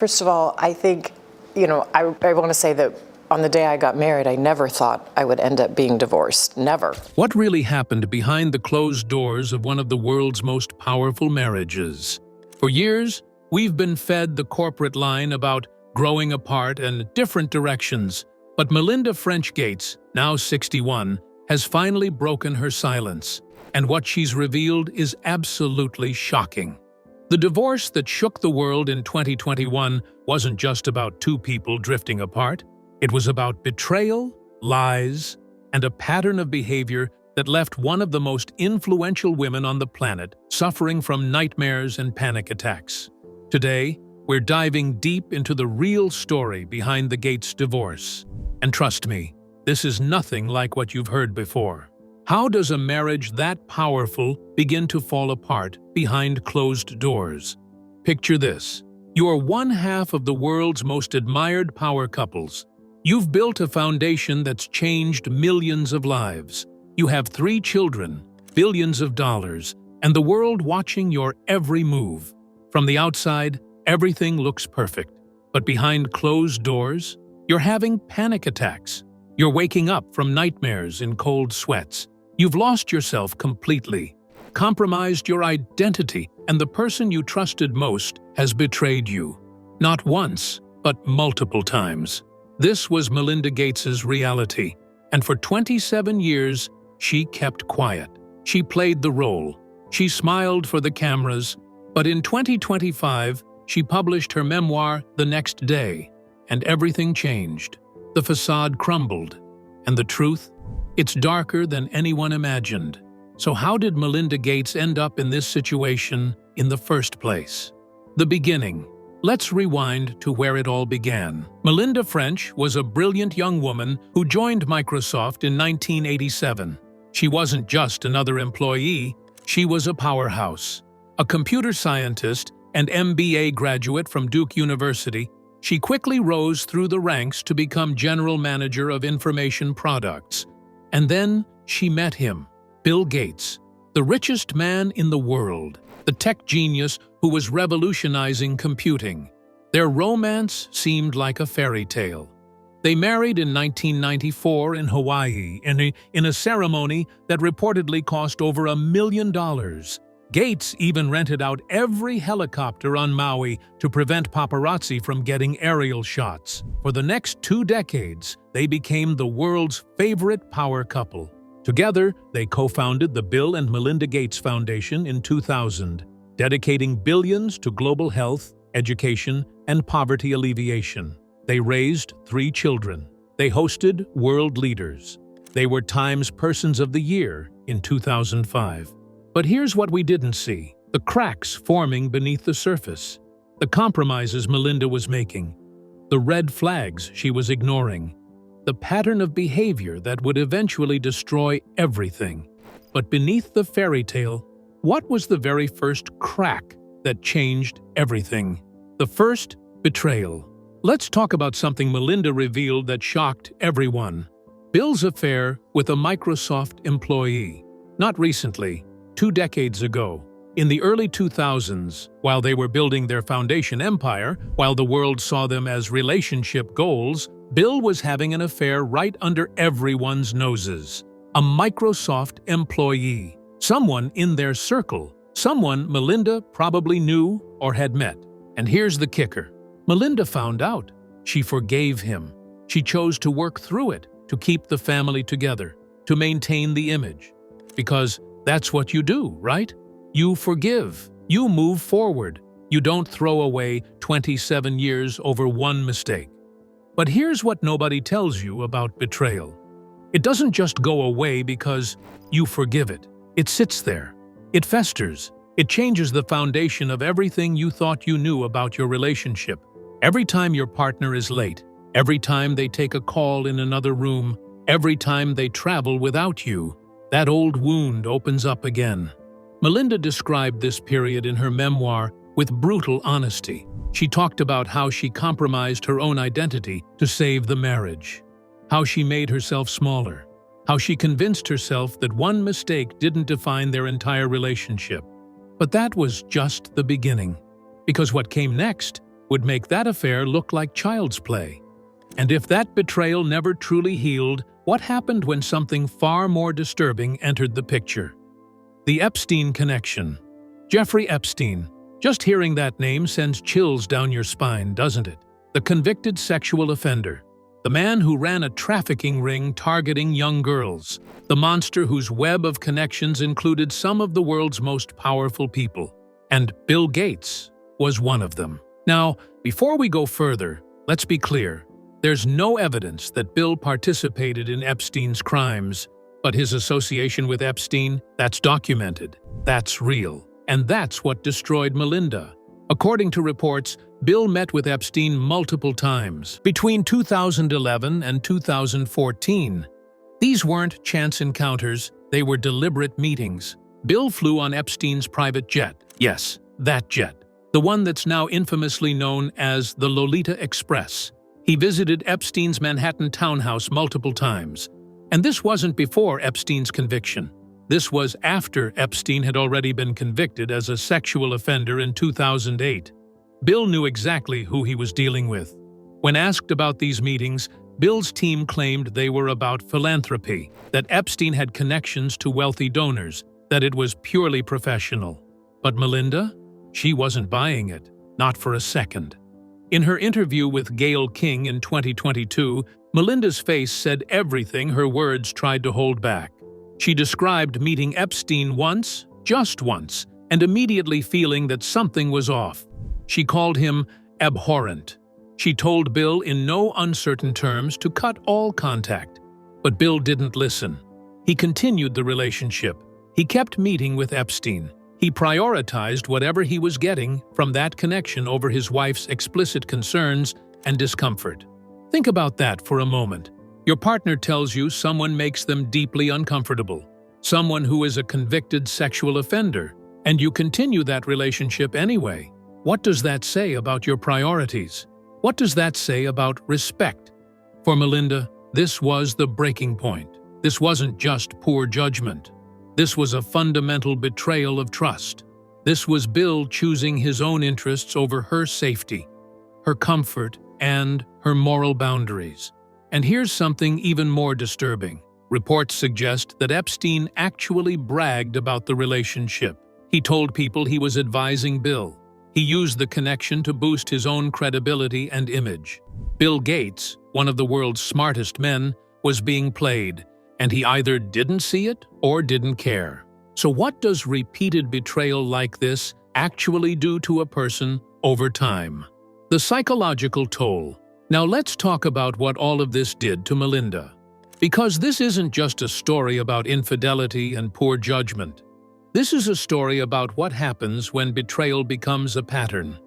First of all, I think, I want to say that on the day I got married, I never thought I would end up being divorced. Never. What really happened behind the closed doors of one of the world's most powerful marriages? For years, we've been fed the corporate line about growing apart and different directions. But Melinda French Gates, now 61, has finally broken her silence. And what she's revealed is absolutely shocking. The divorce that shook the world in 2021 wasn't just about two people drifting apart. It was about betrayal, lies, and a pattern of behavior that left one of the most influential women on the planet suffering from nightmares and panic attacks. Today, we're diving deep into the real story behind the Gates divorce. And trust me, this is nothing like what you've heard before. How does a marriage that powerful begin to fall apart behind closed doors? Picture this. You are one half of the world's most admired power couples. You've built a foundation that's changed millions of lives. You have 3 children, billions of dollars, and the world watching your every move. From the outside, everything looks perfect. But behind closed doors, you're having panic attacks. You're waking up from nightmares in cold sweats. You've lost yourself completely, compromised your identity, and the person you trusted most has betrayed you. Not once, but multiple times. This was Melinda Gates's reality, and for 27 years, she kept quiet. She played the role. She smiled for the cameras, but in 2025, she published her memoir the next day, and everything changed. The facade crumbled, and the truth? It's darker than anyone imagined. So how did Melinda Gates end up in this situation in the first place? The beginning. Let's rewind to where it all began. Melinda French was a brilliant young woman who joined Microsoft in 1987. She wasn't just another employee, she was a powerhouse. A computer scientist and MBA graduate from Duke University, she quickly rose through the ranks to become general manager of information products. And then she met him, Bill Gates, the richest man in the world, the tech genius who was revolutionizing computing. Their romance seemed like a fairy tale. They married in 1994 in Hawaii in a ceremony that reportedly cost over $1 million. Gates even rented out every helicopter on Maui to prevent paparazzi from getting aerial shots. For the next 2 decades, they became the world's favorite power couple. Together, they co-founded the Bill and Melinda Gates Foundation in 2000, dedicating billions to global health, education, and poverty alleviation. They raised 3 children. They hosted world leaders. They were Time's Persons of the Year in 2005. But here's what we didn't see: the cracks forming beneath the surface, the compromises Melinda was making, the red flags she was ignoring, the pattern of behavior that would eventually destroy everything. But beneath the fairy tale, what was the very first crack that changed everything? The first, betrayal. Let's talk about something Melinda revealed that shocked everyone. Bill's affair with a Microsoft employee. Not recently. 2 decades ago, in the early 2000s, while they were building their foundation empire, while the world saw them as relationship goals, Bill was having an affair right under everyone's noses. A Microsoft employee. Someone in their circle. Someone Melinda probably knew or had met. And here's the kicker. Melinda found out. She forgave him. She chose to work through it, to keep the family together, to maintain the image. Because that's what you do, right? You forgive. You move forward. You don't throw away 27 years over one mistake. But here's what nobody tells you about betrayal. It doesn't just go away because you forgive it. It sits there. It festers. It changes the foundation of everything you thought you knew about your relationship. Every time your partner is late, every time they take a call in another room, every time they travel without you, that old wound opens up again. Melinda described this period in her memoir with brutal honesty. She talked about how she compromised her own identity to save the marriage, how she made herself smaller, how she convinced herself that one mistake didn't define their entire relationship. But that was just the beginning, because what came next would make that affair look like child's play. And if that betrayal never truly healed, what happened when something far more disturbing entered the picture? The Epstein connection. Jeffrey Epstein. Just hearing that name sends chills down your spine, doesn't it? The convicted sexual offender. The man who ran a trafficking ring targeting young girls. The monster whose web of connections included some of the world's most powerful people. And Bill Gates was one of them. Now, before we go further, let's be clear. There's no evidence that Bill participated in Epstein's crimes, but his association with Epstein, that's documented, that's real, and that's what destroyed Melinda. According to reports, Bill met with Epstein multiple times between 2011 and 2014. These weren't chance encounters, they were deliberate meetings. Bill flew on Epstein's private jet. Yes, that jet. The one that's now infamously known as the Lolita Express. He visited Epstein's Manhattan townhouse multiple times. And this wasn't before Epstein's conviction. This was after Epstein had already been convicted as a sexual offender in 2008. Bill knew exactly who he was dealing with. When asked about these meetings, Bill's team claimed they were about philanthropy, that Epstein had connections to wealthy donors, that it was purely professional. But Melinda? She wasn't buying it, not for a second. In her interview with Gayle King in 2022, Melinda's face said everything her words tried to hold back. She described meeting Epstein once, just once, and immediately feeling that something was off. She called him abhorrent. She told Bill in no uncertain terms to cut all contact. But Bill didn't listen. He continued the relationship. He kept meeting with Epstein. He prioritized whatever he was getting from that connection over his wife's explicit concerns and discomfort. Think about that for a moment. Your partner tells you someone makes them deeply uncomfortable, someone who is a convicted sexual offender, and you continue that relationship anyway. What does that say about your priorities? What does that say about respect? For Melinda, this was the breaking point. This wasn't just poor judgment. This was a fundamental betrayal of trust. This was Bill choosing his own interests over her safety, her comfort, and her moral boundaries. And here's something even more disturbing. Reports suggest that Epstein actually bragged about the relationship. He told people he was advising Bill. He used the connection to boost his own credibility and image. Bill Gates, one of the world's smartest men, was being played, and he either didn't see it or didn't care. So what does repeated betrayal like this actually do to a person over time? The psychological toll. Now let's talk about what all of this did to Melinda. Because this isn't just a story about infidelity and poor judgment. This is a story about what happens when betrayal becomes a pattern,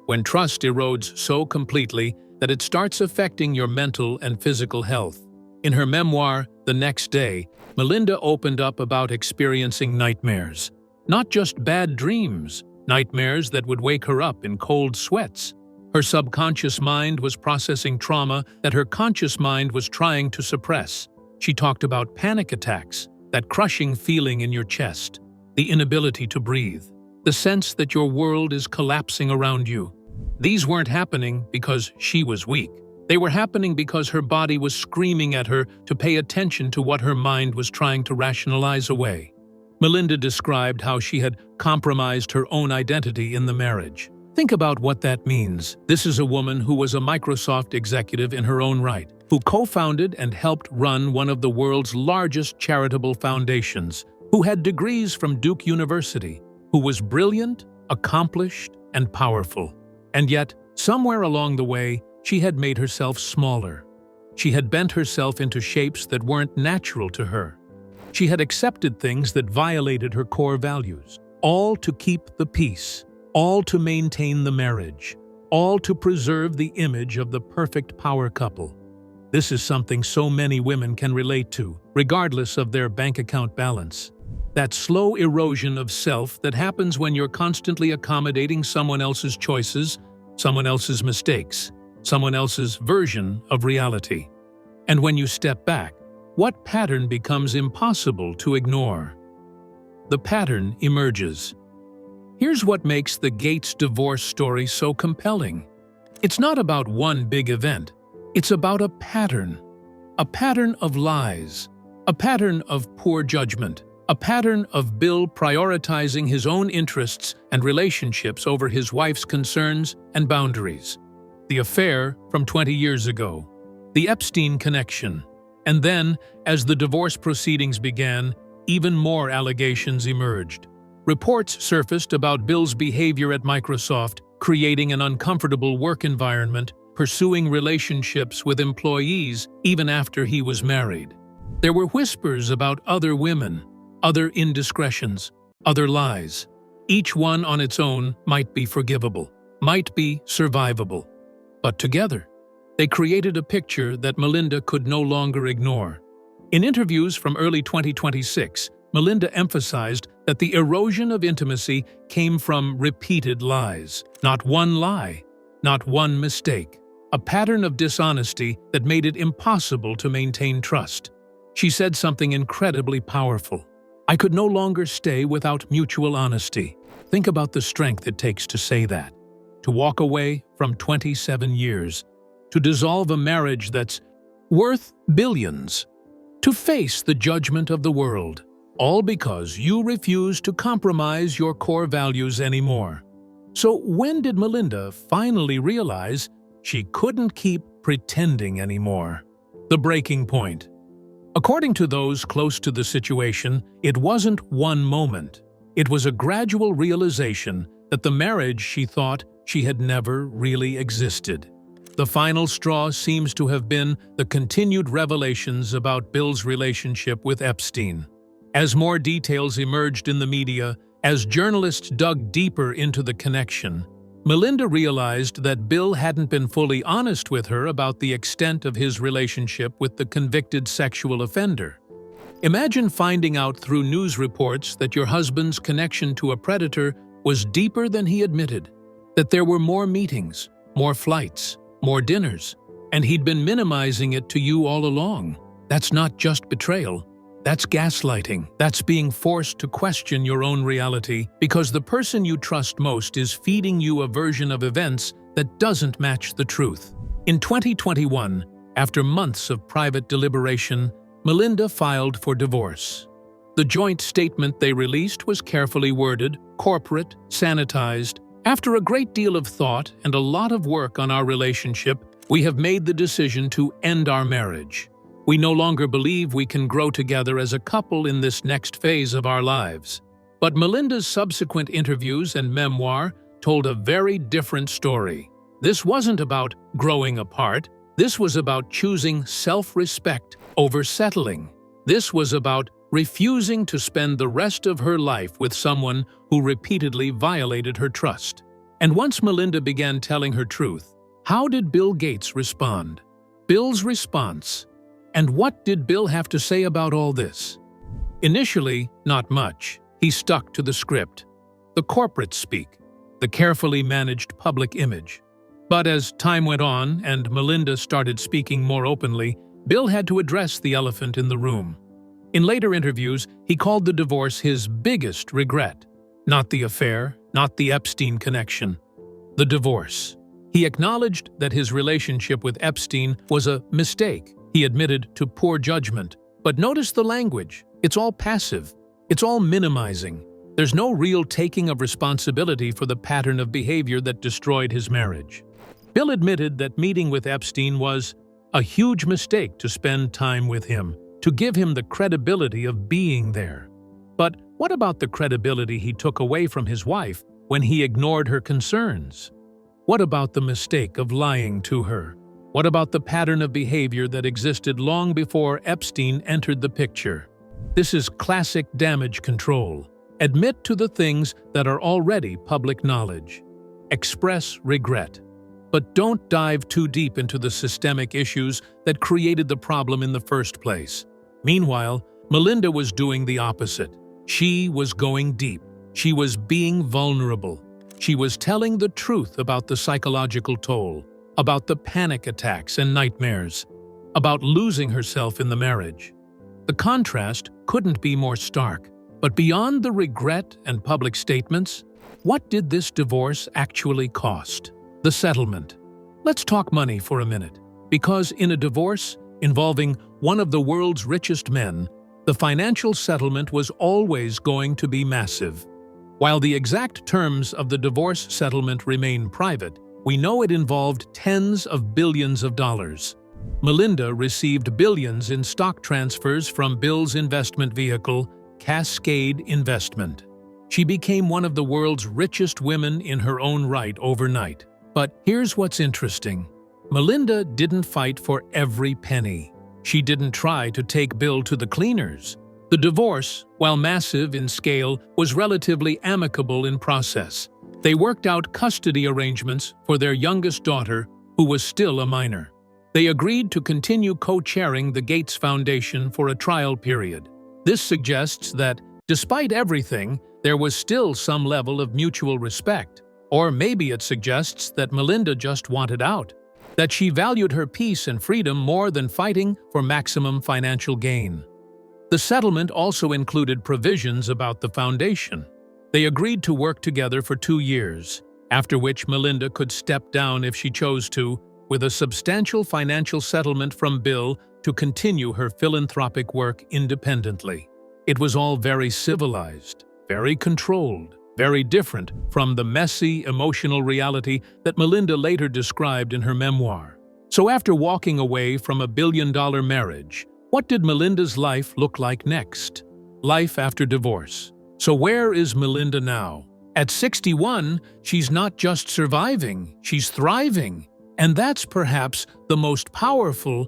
when trust erodes so completely that it starts affecting your mental and physical health. In her memoir, The Next Day, Melinda opened up about experiencing nightmares. Not just bad dreams, nightmares that would wake her up in cold sweats. Her subconscious mind was processing trauma that her conscious mind was trying to suppress. She talked about panic attacks, that crushing feeling in your chest, the inability to breathe, the sense that your world is collapsing around you. These weren't happening because she was weak. They were happening because her body was screaming at her to pay attention to what her mind was trying to rationalize away. Melinda described how she had compromised her own identity in the marriage. Think about what that means. This is a woman who was a Microsoft executive in her own right, who co-founded and helped run one of the world's largest charitable foundations, who had degrees from Duke University, who was brilliant, accomplished, and powerful. And yet, somewhere along the way, she had made herself smaller. She had bent herself into shapes that weren't natural to her. She had accepted things that violated her core values, all to keep the peace, all to maintain the marriage, all to preserve the image of the perfect power couple. This is something so many women can relate to, regardless of their bank account balance. That slow erosion of self that happens when you're constantly accommodating someone else's choices, someone else's mistakes, someone else's version of reality. And when you step back, what pattern becomes impossible to ignore? The pattern emerges. Here's what makes the Gates divorce story so compelling. It's not about one big event. It's about a pattern of lies, a pattern of poor judgment, a pattern of Bill prioritizing his own interests and relationships over his wife's concerns and boundaries. The affair from 20 years ago, the Epstein connection, and then, as the divorce proceedings began, even more allegations emerged. Reports surfaced about Bill's behavior at Microsoft, creating an uncomfortable work environment, pursuing relationships with employees even after he was married. There were whispers about other women, other indiscretions, other lies. Each one on its own might be forgivable, might be survivable. But together, they created a picture that Melinda could no longer ignore. In interviews from early 2026, Melinda emphasized that the erosion of intimacy came from repeated lies. Not one lie, not one mistake. A pattern of dishonesty that made it impossible to maintain trust. She said something incredibly powerful. "I could no longer stay without mutual honesty." Think about the strength it takes to say that. To walk away from 27 years. To dissolve a marriage that's worth billions. To face the judgment of the world. All because you refuse to compromise your core values anymore. So when did Melinda finally realize she couldn't keep pretending anymore? The breaking point. According to those close to the situation, it wasn't one moment. It was a gradual realization that the marriage she thought she had never really existed. The final straw seems to have been the continued revelations about Bill's relationship with Epstein. As more details emerged in the media, as journalists dug deeper into the connection, Melinda realized that Bill hadn't been fully honest with her about the extent of his relationship with the convicted sexual offender. Imagine finding out through news reports that your husband's connection to a predator was deeper than he admitted, that there were more meetings, more flights, more dinners, and he'd been minimizing it to you all along. That's not just betrayal. That's gaslighting. That's being forced to question your own reality because the person you trust most is feeding you a version of events that doesn't match the truth. In 2021, after months of private deliberation, Melinda filed for divorce. The joint statement they released was carefully worded, corporate, sanitized. "After a great deal of thought and a lot of work on our relationship, we have made the decision to end our marriage. We no longer believe we can grow together as a couple in this next phase of our lives." But Melinda's subsequent interviews and memoir told a very different story. This wasn't about growing apart. This was about choosing self-respect over settling. This was about refusing to spend the rest of her life with someone who repeatedly violated her trust. And once Melinda began telling her truth, how did Bill Gates respond? Bill's response. And what did Bill have to say about all this? Initially, not much. He stuck to the script. The corporate speak. The carefully managed public image. But as time went on and Melinda started speaking more openly, Bill had to address the elephant in the room. In later interviews, he called the divorce his biggest regret. Not the affair, not the Epstein connection. The divorce. He acknowledged that his relationship with Epstein was a mistake. He admitted to poor judgment. But notice the language. It's all passive. It's all minimizing. There's no real taking of responsibility for the pattern of behavior that destroyed his marriage. Bill admitted that meeting with Epstein was a huge mistake to spend time with him, to give him the credibility of being there. But what about the credibility he took away from his wife when he ignored her concerns? What about the mistake of lying to her? What about the pattern of behavior that existed long before Epstein entered the picture? This is classic damage control. Admit to the things that are already public knowledge. Express regret. But don't dive too deep into the systemic issues that created the problem in the first place. Meanwhile, Melinda was doing the opposite. She was going deep. She was being vulnerable. She was telling the truth about the psychological toll, about the panic attacks and nightmares, about losing herself in the marriage. The contrast couldn't be more stark. But beyond the regret and public statements, what did this divorce actually cost? The settlement. let's talk money for a minute, because in a divorce involving one of the world's richest men, the financial settlement was always going to be massive. While the exact terms of the divorce settlement remain private, we know it involved tens of billions of dollars. Melinda received billions in stock transfers from Bill's investment vehicle, Cascade Investment. She became one of the world's richest women in her own right overnight. But here's what's interesting. Melinda didn't fight for every penny. She didn't try to take Bill to the cleaners. The divorce, while massive in scale, was relatively amicable in process. They worked out custody arrangements for their youngest daughter, who was still a minor. They agreed to continue co-chairing the Gates Foundation for a trial period. This suggests that, despite everything, there was still some level of mutual respect. Or maybe it suggests that Melinda just wanted out, that she valued her peace and freedom more than fighting for maximum financial gain. The settlement also included provisions about the foundation. They agreed to work together for 2 years, after which Melinda could step down if she chose to, with a substantial financial settlement from Bill to continue her philanthropic work independently. It was all very civilized, very controlled, very different from the messy, emotional reality that Melinda later described in her memoir. So after walking away from a billion-dollar marriage, what did Melinda's life look like next? Life after divorce. So where is Melinda now? At 61, she's not just surviving, she's thriving. And that's perhaps the most powerful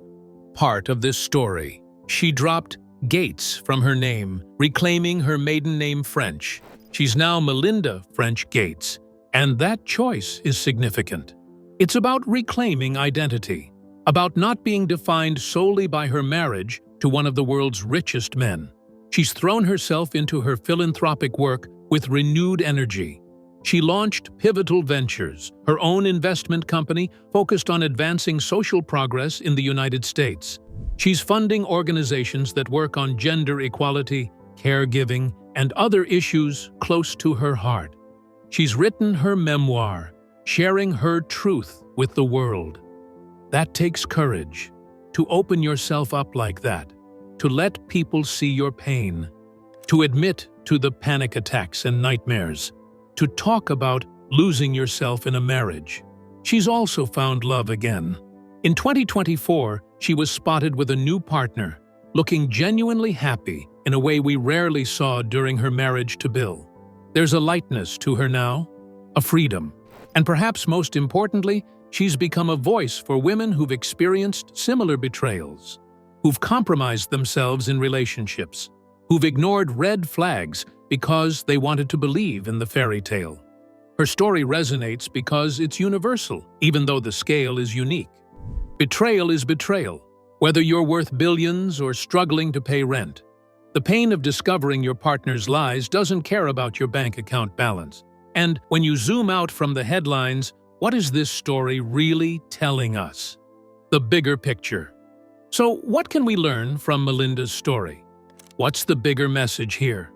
part of this story. She dropped Gates from her name, reclaiming her maiden name French. She's now Melinda French Gates, and that choice is significant. It's about reclaiming identity, about not being defined solely by her marriage to one of the world's richest men. She's thrown herself into her philanthropic work with renewed energy. She launched Pivotal Ventures, her own investment company focused on advancing social progress in the United States. She's funding organizations that work on gender equality, caregiving, and other issues close to her heart. She's written her memoir, sharing her truth with the world. That takes courage, to open yourself up like that, to let people see your pain, to admit to the panic attacks and nightmares, to talk about losing yourself in a marriage. She's also found love again. In 2024, she was spotted with a new partner, looking genuinely happy in a way we rarely saw during her marriage to Bill. There's a lightness to her now, a freedom, and perhaps most importantly, she's become a voice for women who've experienced similar betrayals, who've compromised themselves in relationships, who've ignored red flags because they wanted to believe in the fairy tale. Her story resonates because it's universal, even though the scale is unique. Betrayal is betrayal, whether you're worth billions or struggling to pay rent. The pain of discovering your partner's lies doesn't care about your bank account balance. And when you zoom out from the headlines, what is this story really telling us? The bigger picture. So what can we learn from Melinda's story? What's the bigger message here?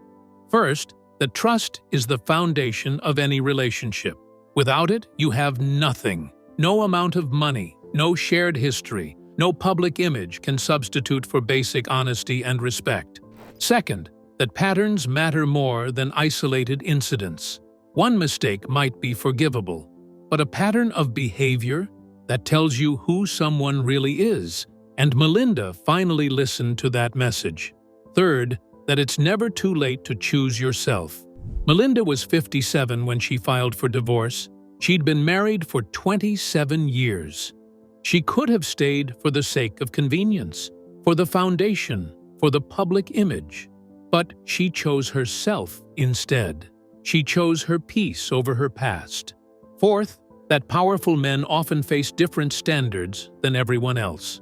First, that trust is the foundation of any relationship. Without it, you have nothing. No amount of money, no shared history, no public image can substitute for basic honesty and respect. Second, that patterns matter more than isolated incidents. One mistake might be forgivable, but a pattern of behavior that tells you who someone really is. And Melinda finally listened to that message. Third, that it's never too late to choose yourself. Melinda was 57 when she filed for divorce. She'd been married for 27 years. She could have stayed for the sake of convenience, for the foundation, for the public image. But she chose herself instead. She chose her peace over her past. Fourth, that powerful men often face different standards than everyone else.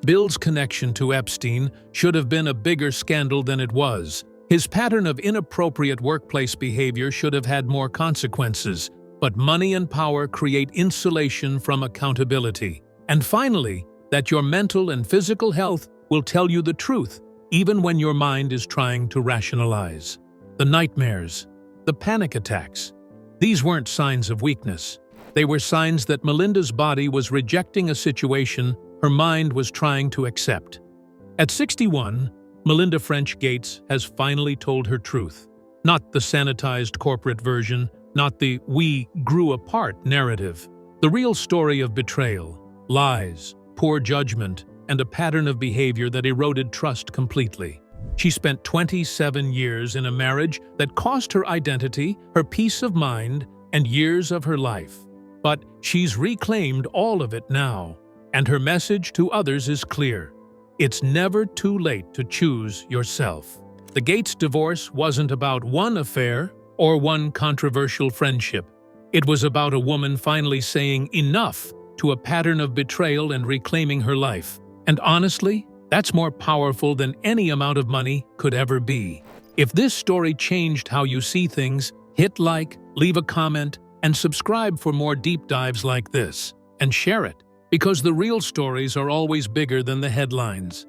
Bill's connection to Epstein should have been a bigger scandal than it was. His pattern of inappropriate workplace behavior should have had more consequences, but money and power create insulation from accountability. And finally, that your mental and physical health will tell you the truth, even when your mind is trying to rationalize. The nightmares, the panic attacks, these weren't signs of weakness. They were signs that Melinda's body was rejecting a situation her mind was trying to accept. At 61, Melinda French Gates has finally told her truth. Not the sanitized corporate version, not the "we grew apart" narrative. The real story of betrayal, lies, poor judgment, and a pattern of behavior that eroded trust completely. She spent 27 years in a marriage that cost her identity, her peace of mind, and years of her life. But she's reclaimed all of it now, and her message to others is clear. It's never too late to choose yourself. The Gates divorce wasn't about one affair or one controversial friendship. It was about a woman finally saying enough to a pattern of betrayal and reclaiming her life. And honestly, that's more powerful than any amount of money could ever be. If this story changed how you see things, hit like, leave a comment, and subscribe for more deep dives like this. And share it, because the real stories are always bigger than the headlines.